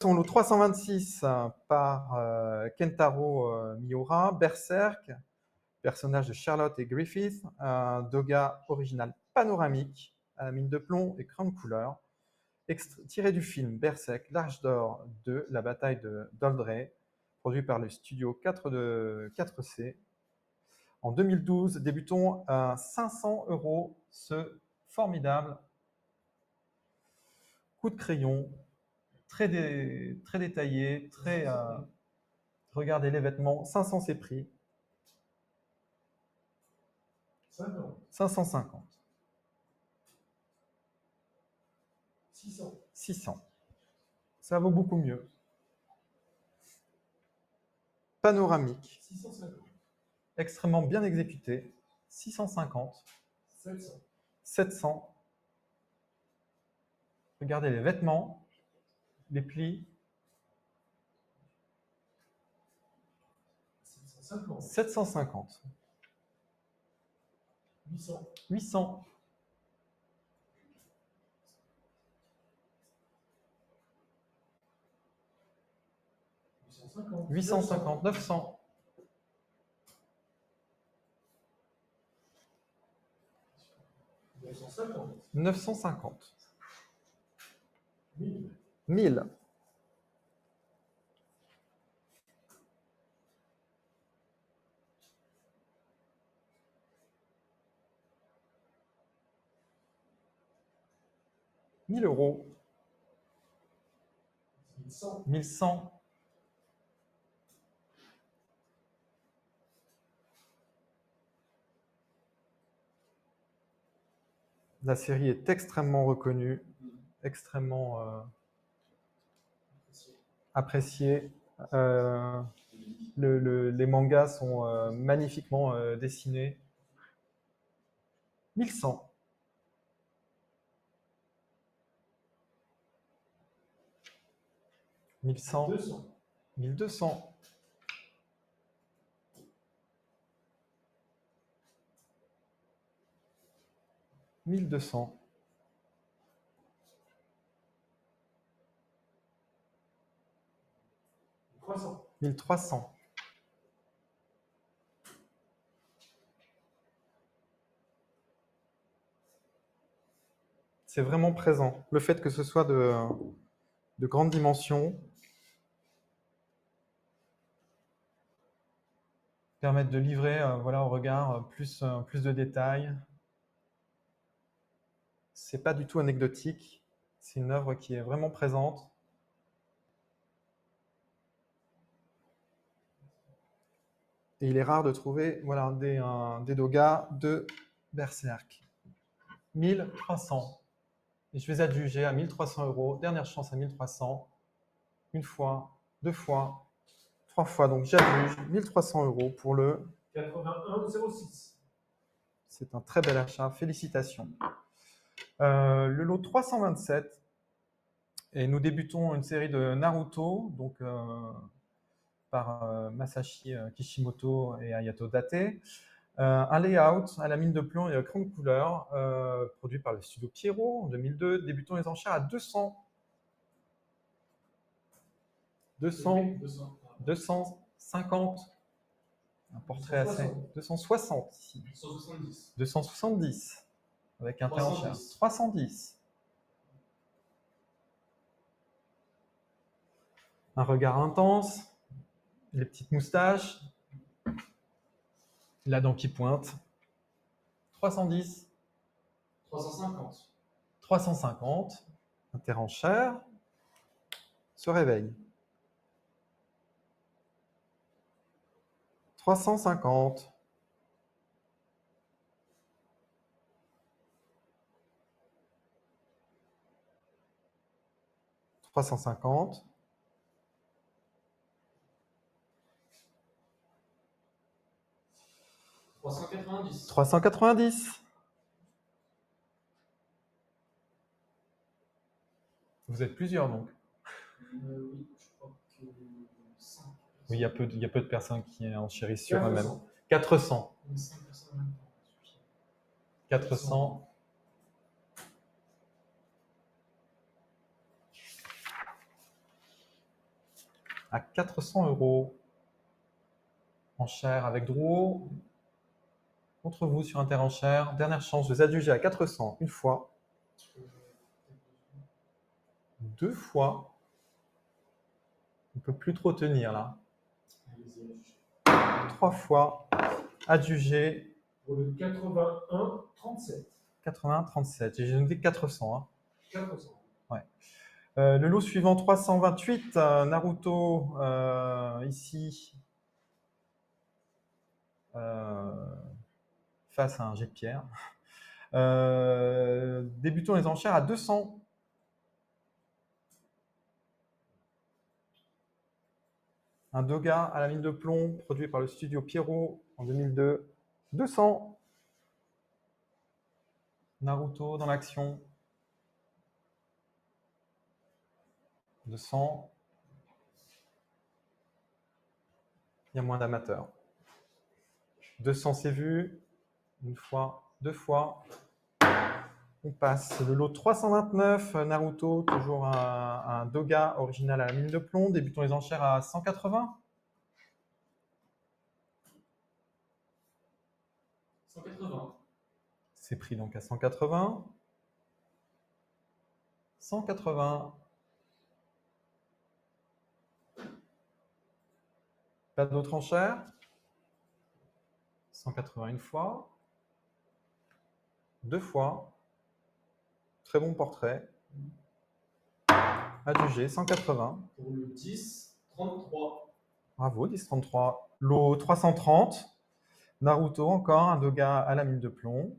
Son lot 326 par Kentaro Miura, Berserk, personnage de Charlotte et Griffith, un doga original panoramique à la mine de plomb et cran de couleur, tiré du film Berserk, l'Arche d'Or de la bataille de Doldrey, produit par le studio 4C. En 2012, débutons à 500 €, ce formidable coup de crayon, très détaillé, regardez les vêtements, 500 c'est prix. 550. 600. Ça vaut beaucoup mieux. Panoramique. 650. Extrêmement bien exécuté. 650. 700. 700. Regardez les vêtements, les plis. 750. 750. 800. 800. 850. 900. 950. 1000. 1000 €. 1100. La série est extrêmement reconnue, extrêmement appréciée. Les mangas sont magnifiquement dessinés. 1100. 1100. 200. 1200. 1200. 300. 1300. C'est vraiment présent. Le fait que ce soit de grande dimension permet de livrer voilà, au regard plus de détails. C'est pas du tout anecdotique. C'est une œuvre qui est vraiment présente. Et il est rare de trouver voilà, des dogas de Berserk. 1300. Et je vais adjuger à 1300 €. Dernière chance à 1300. Une fois, deux fois, trois fois. Donc j'adjuge 1300 € pour le 81,06. C'est un très bel achat. Félicitations. Le lot 327. Et nous débutons une série de Naruto, donc par Masashi Kishimoto et Hayato Date. Un layout à la mine de plomb et à cran de couleur, produit par le studio Pierrot en 2002. Débutons les enchères à 200. 250. Un portrait assez. 260 ici. 270. 270. Avec un prêt en chair. 310. 310. Un regard intense. Les petites moustaches. La dent qui pointe. 310. 350. 350. Un terrain cher. Se réveille. 350. 350. 390. 390. Vous êtes plusieurs donc. Oui, je crois que 5. Oui, il y a peu de personnes qui enchérissent sur 400. eux-mêmes. 400. 5 personnes en même temps. 400. à 400 €. Enchère avec Drouot. Contre vous sur Interenchère. Dernière chance, vous adjugez à 400 une fois, deux fois. On ne peut plus trop tenir là. Trois fois. Adjugé. Pour le 81-37. 80-37. J'ai noté 400. Hein. 400. Ouais. Le lot suivant, 328. Naruto, ici, face à un jet de pierre. Débutons les enchères à 200. Un Doga à la mine de plomb, produit par le studio Pierrot en 2002. 200. Naruto dans l'action. 200. Il y a moins d'amateurs. 200, c'est vu. Une fois, deux fois. On passe le lot 329, Naruto, toujours un Doga original à la mine de plomb. Débutons les enchères à 180. 180. C'est pris donc à 180. 180. Pas d'autres enchères. 180 une fois. Deux fois. Très bon portrait. Adjugé, 180. Pour le 10-33. Bravo, 10-33. Lot 330. Naruto, encore un Doga à la mine de plomb.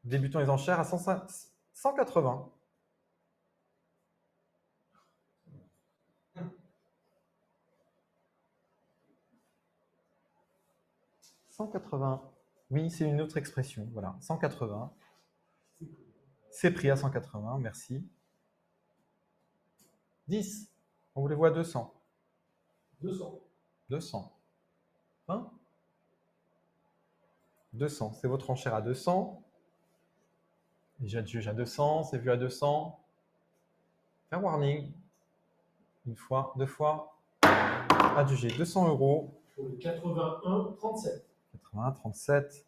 Débutons les enchères à 180. « 180. Oui, c'est une autre expression. Voilà, 180. C'est pris à 180, merci. 10. On vous les voit à 200. 200. 200. 20. 200. C'est votre enchère à 200. Et j'adjuge à 200. C'est vu à 200. Fair warning. Une fois, deux fois. Adjugé 200 €. Pour le 81-37. 80-37.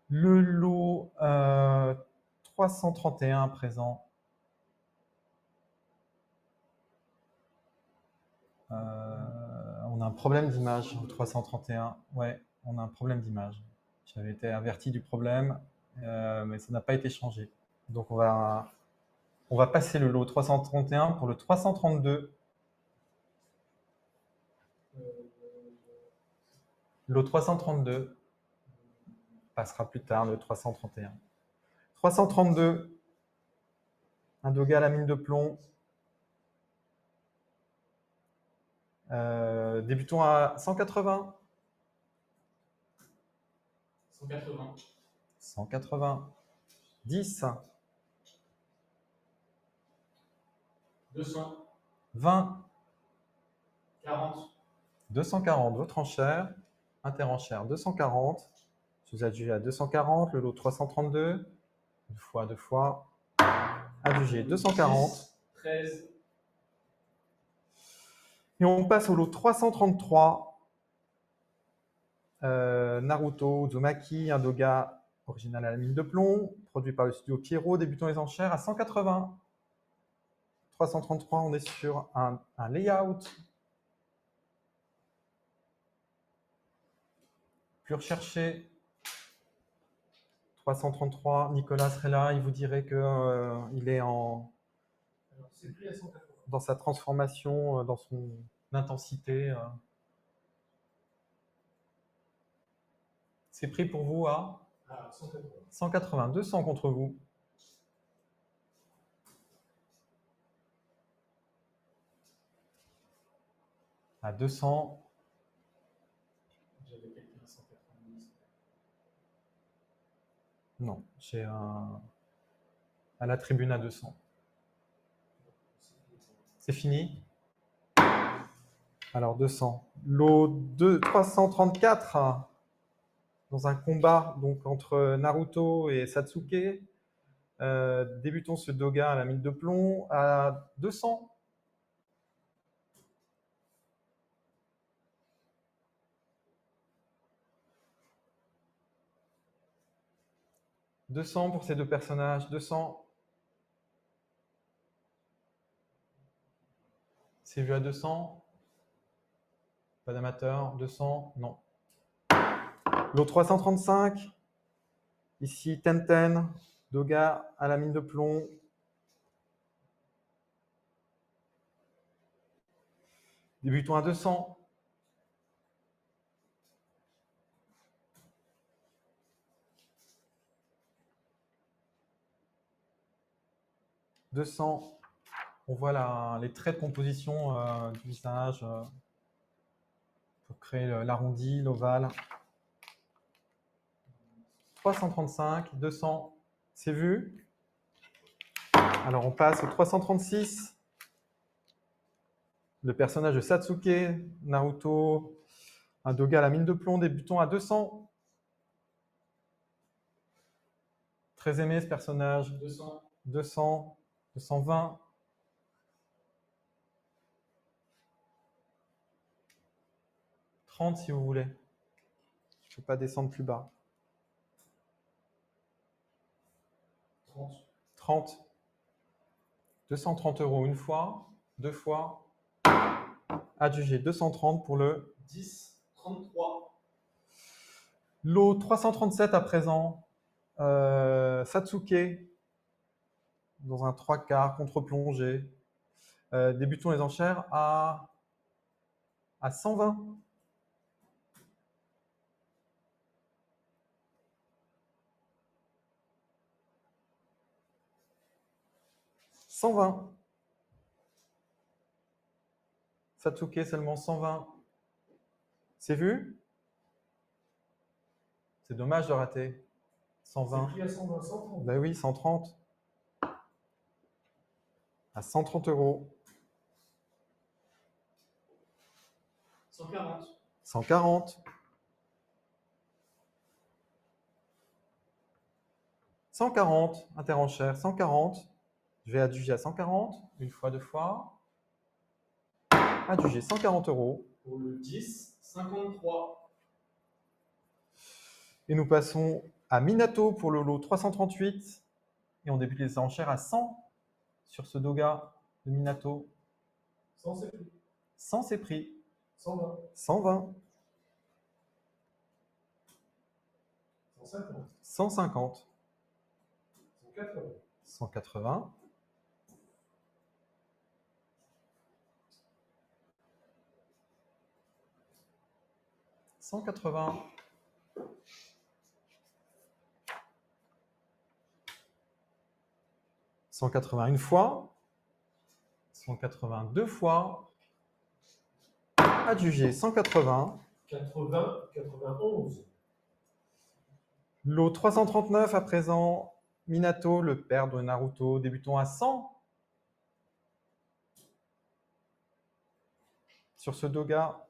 Le lot 331 présent. On a un problème d'image au 331. Ouais, on a un problème d'image. J'avais été averti du problème, mais ça n'a pas été changé. Donc on va passer le lot 331 pour le 332. Lot 332 passera plus tard, le 331. 332, un Doga à la mine de plomb. Débutons à 180. 180. 180. 10. 200. 20. 40. 240, votre enchère. Interenchère 240. Je vous adjuge à 240. Le lot 332. Une fois, deux fois. Adjugé 240. 13. Et on passe au lot 333. Naruto, Uzumaki, un Doga original à la mine de plomb, produit par le studio Pierrot. Débutons les enchères à 180. 333, on est sur un layout. Plus recherché. 333, Nicolas serait là, il vous dirait qu'il est dans sa transformation, dans son intensité. C'est pris pour vous à 180, 200 contre vous. À 200. J'avais quelqu'un à 190. Non, j'ai à la tribune à 200. C'est fini. Alors 200. Lot 334, dans un combat donc entre Naruto et Satsuke. Débutons ce Doga à la mine de plomb à 200. « 200 pour ces deux personnages, 200. C'est vu à 200. Pas d'amateur, 200, non. Lot 335. Ici, Tenten, Doga à la mine de plomb. Débutons à 200. On voit les traits de composition du visage pour créer l'arrondi, l'ovale. 335, 200, c'est vu. Alors on passe au 336. Le personnage de Satsuke, Naruto, un Doga à la mine de plomb, débutons à 200. Très aimé ce personnage. 200. 200, 220. 30 si vous voulez. Je ne peux pas descendre plus bas. 30. 30. 230 € une fois, deux fois. Adjugé 230 pour le 10, 33. lot 337 à présent. Satsuke dans un 3/4 contre-plongée. Débutons les enchères à 120. 120. Satsuke seulement 120. C'est vu? C'est dommage de rater. 120. C'est pris à 120, 130. Ben oui, 130. À 130 €. 140. 140. 140, interenchère, 140. Je vais adjuger à 140, une fois, deux fois. Adjugé 140 €. Pour le 10, 53. Et nous passons à Minato pour le lot 338. Et on débute les enchères à 100 sur ce Doga de Minato. 100, c'est pris. 100, c'est pris. 120. 120. 150. 150. 180. 180. 180. 180 une fois. 180 deux fois. Adjugé 180. 80, 91. Lot 339 à présent. Minato, le père de Naruto. Débutons à 100. Sur ce Doga,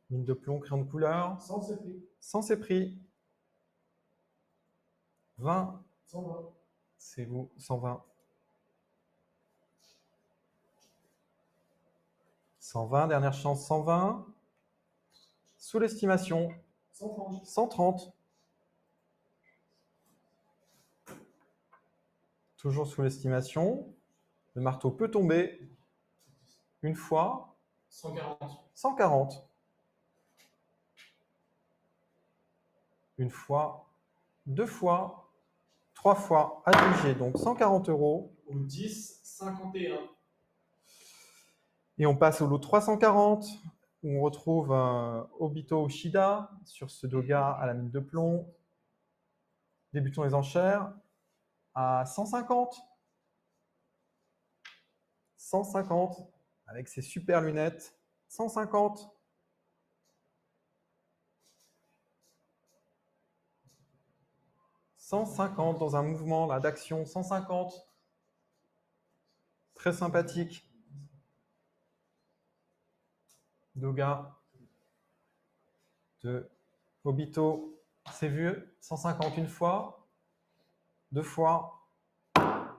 mine de plomb, crayon de couleur. 100, c'est pris. 100, c'est pris. 20. 120. C'est vous, 120. 120, dernière chance, 120. Sous l'estimation, 130. 130. Toujours sous l'estimation. Le marteau peut tomber une fois. 140. 140. Une fois, deux fois, trois fois, adjugé, donc 140 €. Pour le 10, 51. Et on passe au lot 340, où on retrouve Obito Ushida sur ce Doga à la mine de plomb. Débutons les enchères à 150. 150, avec ses super lunettes. 150. 150 dans un mouvement d'action. 150. Très sympathique. Doga de Obito. C'est vu. 150 une fois, deux fois,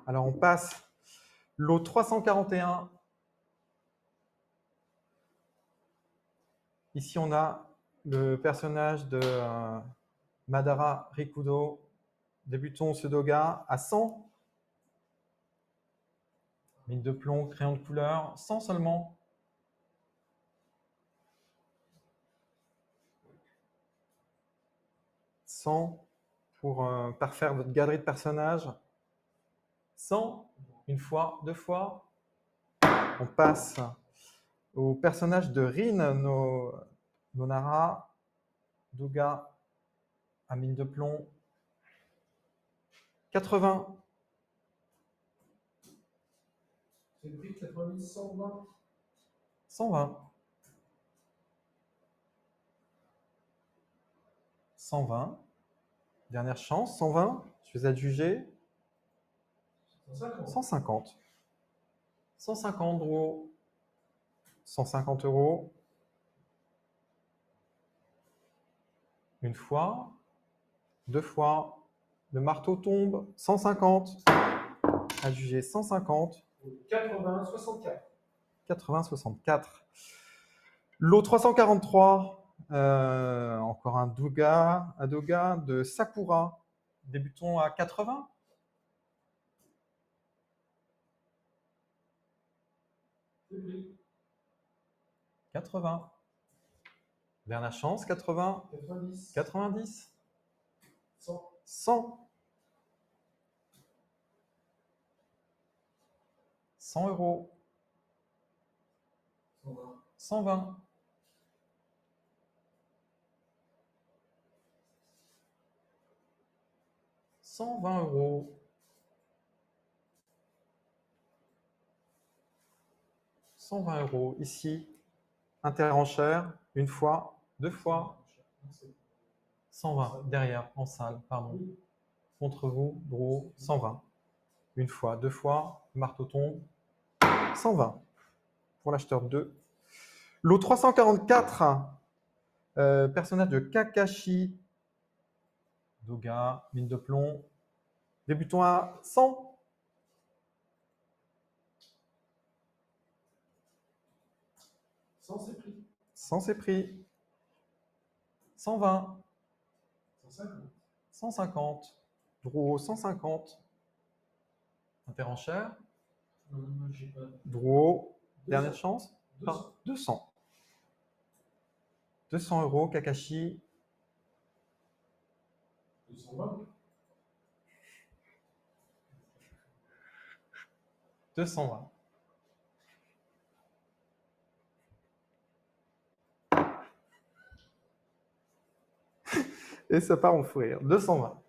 Alors, on passe lot 341. Ici, on a le personnage de Madara Rikudo. Débutons ce doga à 100. Mine de plomb, crayon de couleur, 100 seulement. Pour parfaire votre galerie de personnages. 100, une fois, deux fois. On passe au personnage de Rin Nonara, Doga à mine de plomb. 80. C'est le prix 90, 120. 120. 120. Dernière chance, 120. Je vais adjuger. 150. 150. 150 euros. 150 euros. Une fois. Deux fois. Le marteau tombe. 150. Adjugé 150. 80, 64. 80, 64. Lot 343. Encore un doga de Sakura. Débutons à 80. C'est pris. 80. Dernière chance, 80. 90. 90. 100. 100. 100 euros. 120. 120. 120 euros. 120 euros. Ici, interenchère, une fois, deux fois. 120. Derrière, en salle, pardon. Contre vous, gros, 120. Une fois, deux fois, marteau tombe. 120. Pour l'acheteur 2. Lot 344. Personnage de Kakashi. Doga, mine de plomb. Débutons à 100. 100, c'est pris. 100, c'est pris. 120. 150. 150. Drouot, 150. Interenchère. Non, moi, j'ai pas. Drouot. 200. Dernière chance. 200. 200. 200 euros, Kakashi. 220. 220. Et ça part en fou rire. 220.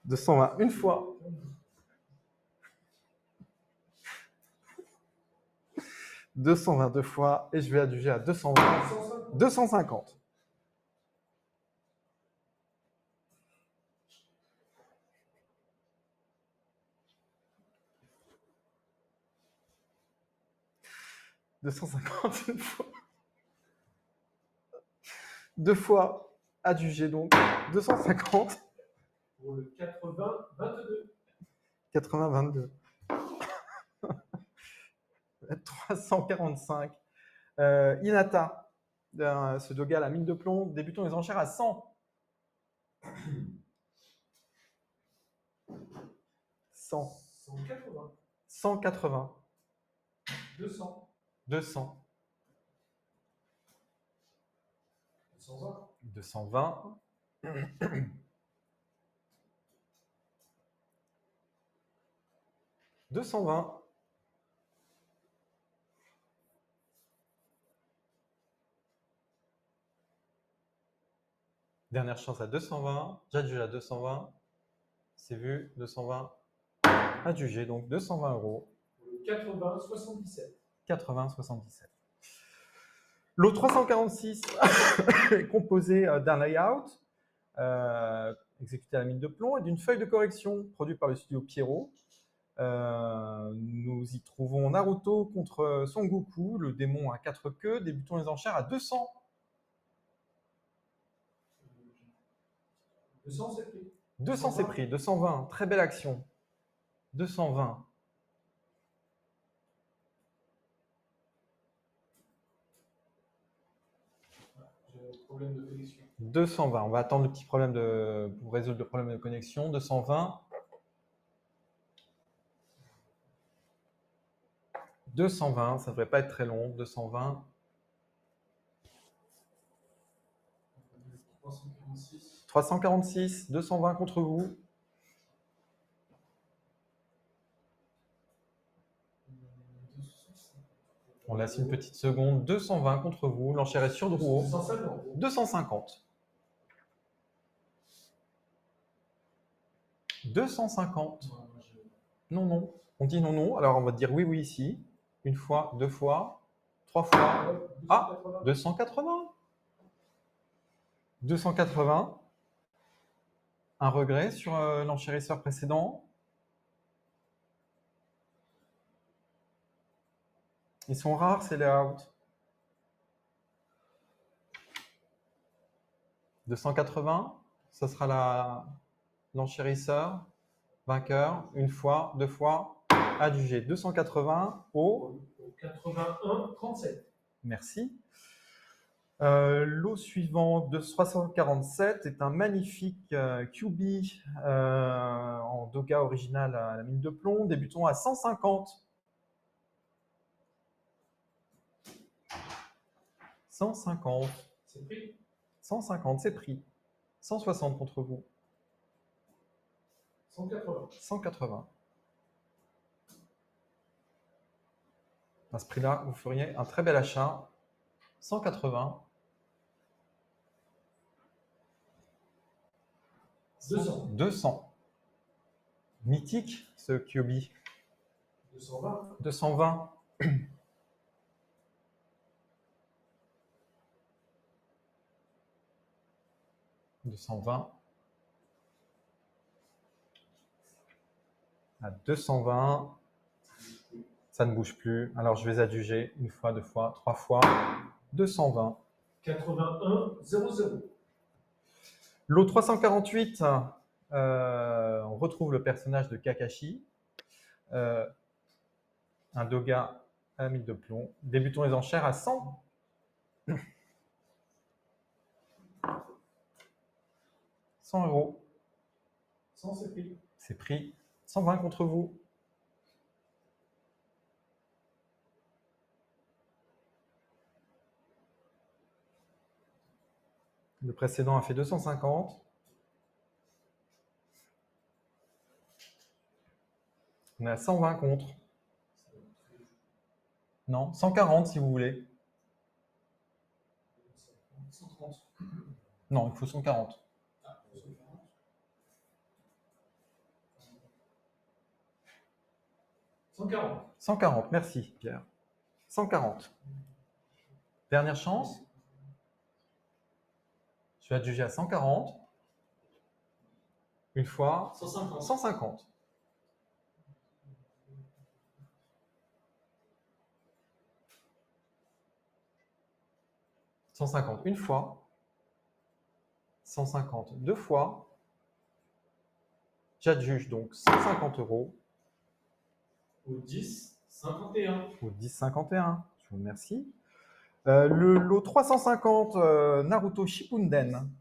220. Une fois. 220 deux fois. Et je vais adjuger à 220. 250. 250 une fois. Deux fois adjugé donc 250. Pour le 80, 22. 80, 22. 345. Hinata, ce doga à la mine de plomb. Débutons les enchères à 100. 100. 180. 180. 200. 200. 220. 220. 220. Dernière chance à 220. J'adjuge à 220. C'est vu, 220. Adjugé, donc 220 euros. 80, 77. 80, 77. Lot 346 est composé d'un layout exécuté à la mine de plomb et d'une feuille de correction produite par le studio Pierrot. Nous y trouvons Naruto contre Son Goku, le démon à 4 queues. Débutons les enchères à 200. 200, c'est pris. 200, c'est pris. 220, très belle action. 220. J'ai un problème de connexion. 220. On va attendre le petit problème pour résoudre le problème de connexion. 220. 220, ça ne devrait pas être très long. 220. 346. 346. 220 contre vous. On laisse une petite seconde. 220 contre vous. L'enchère est sur Drouot. 250. 250. 250. Non, non. On dit non, non. Alors, on va dire oui, oui ici. Une fois, deux fois, trois fois. Ah, 280. 280. Un regret sur l'enchérisseur précédent. Ils sont rares, ces layouts. 280. Ça sera l'enchérisseur. Vainqueur. Une fois, deux fois. Adjugé. 280 au 81, 37. Merci. Lot suivant de 347 est un magnifique QB en Doga original à la mine de plomb. Débutons à 150. 150. C'est pris. 150, c'est pris. 160 contre vous. 180. 180. À ce prix-là, vous feriez un très bel achat. 180. 200. 200. Mythique, ce QB. 220. 220. 220. À 220. Ça ne bouge plus. Alors, je vais adjuger une fois, deux fois, trois fois. 220. 81, 00. Lot 348, on retrouve le personnage de Kakashi. Un Doga à la mine de plomb. Débutons les enchères à 100. 100 euros. 100, c'est pris. C'est pris. 120 contre vous. Le précédent a fait 250. On est à 120 contre. Non, 140 si vous voulez. 130. Non, il faut 140. 140. 140, merci Pierre. 140. Dernière chance. Je vais adjuger à 140. Une fois. 150. 150. 150 une fois. 150 deux fois. J'adjuge donc 150 euros. Au 10, 51. Au 10,51. Je vous remercie. Le lot 350 Naruto Shippuden.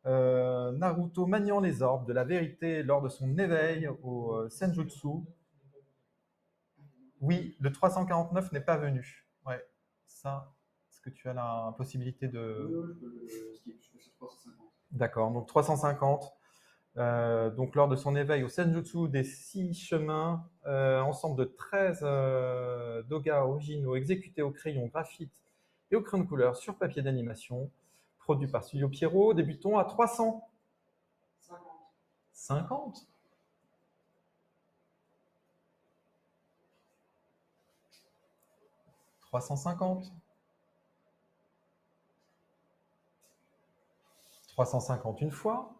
Naruto maniant les orbes de la vérité lors de son éveil au Senjutsu. Oui, le 349 n'est pas venu. Ouais, ça, est-ce que tu as la possibilité de… Oui, je peux le skip, je fais sur 350. D'accord, donc 350. Donc lors de son éveil au Senjutsu des 6 chemins, ensemble de 13 dogas originaux exécutés au crayon graphite et au crayon de couleur sur papier d'animation, produit par Studio Pierrot. Débutons à 300. 50. 50. 350. 350 une fois.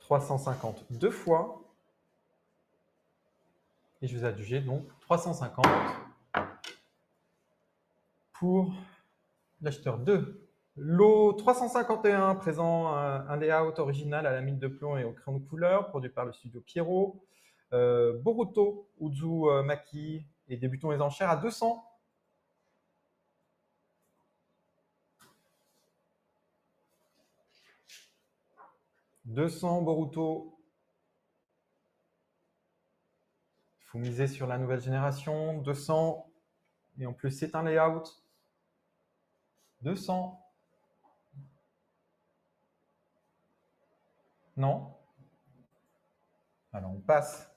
350 deux fois. Et je vais adjuger donc 350 pour l'acheteur 2 Lot 351 présent un layout original à la mine de plomb et au crayon de couleur, produit par le studio Pierrot. Boruto Uzumaki et débutons les enchères à 200. « 200 Boruto. Il faut miser sur la nouvelle génération. 200. Et en plus, c'est un layout. 200. Non. Alors, on passe.